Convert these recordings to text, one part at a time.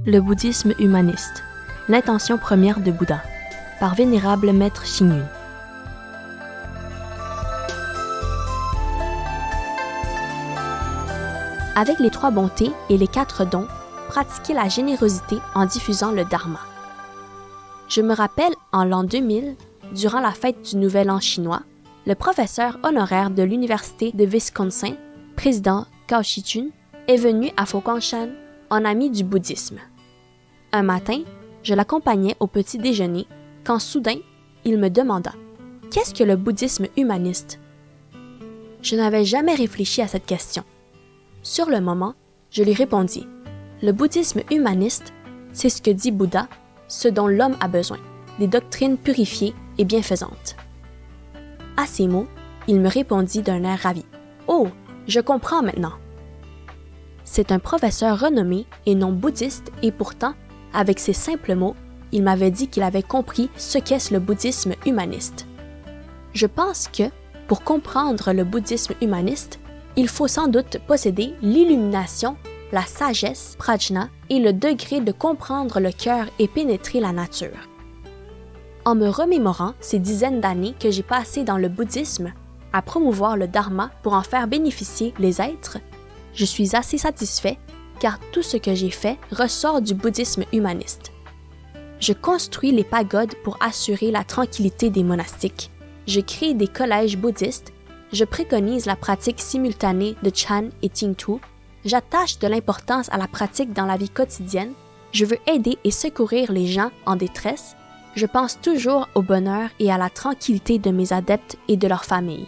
Le bouddhisme humaniste, l'intention première de Bouddha, par Vénérable Maître Xing Yun. Avec les 3 bontés et les 4 dons, pratiquer la générosité en diffusant le Dharma. Je me rappelle, en l'an 2000, durant la fête du Nouvel An chinois, le professeur honoraire de l'Université de Wisconsin, président Cao Shih-chun, est venu à Foshan en ami du bouddhisme. Un matin, je l'accompagnais au petit déjeuner quand soudain, il me demanda « Qu'est-ce que le bouddhisme humaniste ?» Je n'avais jamais réfléchi à cette question. Sur le moment, je lui répondis « Le bouddhisme humaniste, c'est ce que dit Bouddha, ce dont l'homme a besoin, des doctrines purifiées et bienfaisantes. » À ces mots, il me répondit d'un air ravi « Oh, je comprends maintenant. » C'est un professeur renommé et non bouddhiste et pourtant, avec ces simples mots, il m'avait dit qu'il avait compris ce qu'est le bouddhisme humaniste. Je pense que, pour comprendre le bouddhisme humaniste, il faut sans doute posséder l'illumination, la sagesse, prajna, et le degré de comprendre le cœur et pénétrer la nature. En me remémorant ces dizaines d'années que j'ai passées dans le bouddhisme, à promouvoir le dharma pour en faire bénéficier les êtres, je suis assez satisfait car tout ce que j'ai fait ressort du bouddhisme humaniste. Je construis les pagodes pour assurer la tranquillité des monastiques. Je crée des collèges bouddhistes. Je préconise la pratique simultanée de Chan et Tingtu. J'attache de l'importance à la pratique dans la vie quotidienne. Je veux aider et secourir les gens en détresse. Je pense toujours au bonheur et à la tranquillité de mes adeptes et de leurs familles.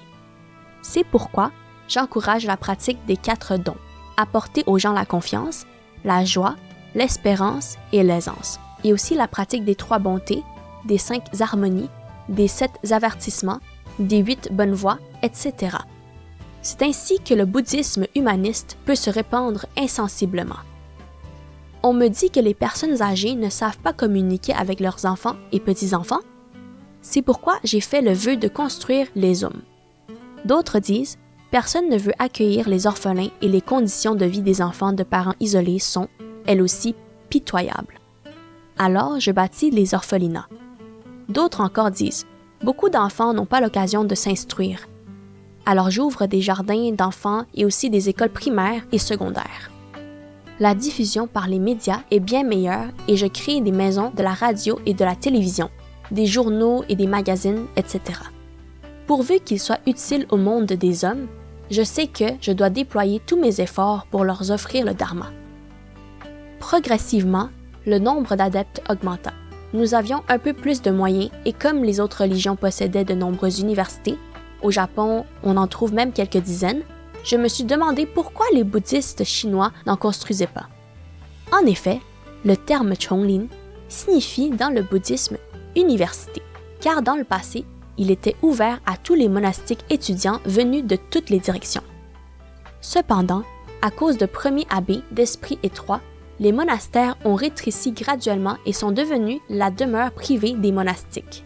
C'est pourquoi j'encourage la pratique des 4 dons. Apporter aux gens la confiance, la joie, l'espérance et l'aisance. Et aussi la pratique des 3 bontés, des 5 harmonies, des 7 avertissements, des 8 bonnes voies, etc. C'est ainsi que le bouddhisme humaniste peut se répandre insensiblement. On me dit que les personnes âgées ne savent pas communiquer avec leurs enfants et petits-enfants. C'est pourquoi j'ai fait le vœu de construire les hommes. D'autres disent « Personne ne veut accueillir les orphelins et les conditions de vie des enfants de parents isolés sont, elles aussi, pitoyables. » Alors je bâtis les orphelinats. D'autres encore disent « Beaucoup d'enfants n'ont pas l'occasion de s'instruire. » Alors j'ouvre des jardins d'enfants et aussi des écoles primaires et secondaires. La diffusion par les médias est bien meilleure et je crée des maisons de la radio et de la télévision, des journaux et des magazines, etc. Pourvu qu'ils soient utiles au monde des hommes, je sais que je dois déployer tous mes efforts pour leur offrir le dharma. Progressivement, le nombre d'adeptes augmenta. Nous avions un peu plus de moyens et comme les autres religions possédaient de nombreuses universités, au Japon, on en trouve même quelques dizaines, je me suis demandé pourquoi les bouddhistes chinois n'en construisaient pas. En effet, le terme Chonglin signifie dans le bouddhisme « université », car dans le passé, il était ouvert à tous les monastiques étudiants venus de toutes les directions. Cependant, à cause de premiers abbés d'esprit étroit, les monastères ont rétréci graduellement et sont devenus la demeure privée des monastiques.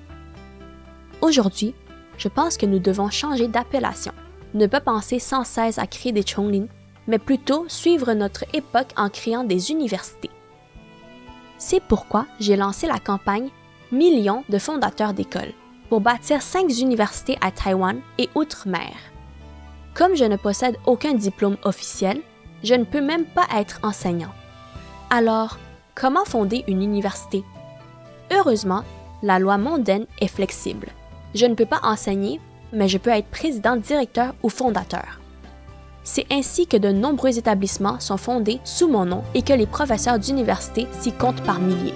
Aujourd'hui, je pense que nous devons changer d'appellation, ne pas penser sans cesse à créer des Chonglin, mais plutôt suivre notre époque en créant des universités. C'est pourquoi j'ai lancé la campagne « Millions de fondateurs d'écoles » pour bâtir 5 universités à Taïwan et outre-mer. Comme je ne possède aucun diplôme officiel, je ne peux même pas être enseignant. Alors, comment fonder une université? Heureusement, la loi mondaine est flexible. Je ne peux pas enseigner, mais je peux être président, directeur ou fondateur. C'est ainsi que de nombreux établissements sont fondés sous mon nom et que les professeurs d'université s'y comptent par milliers.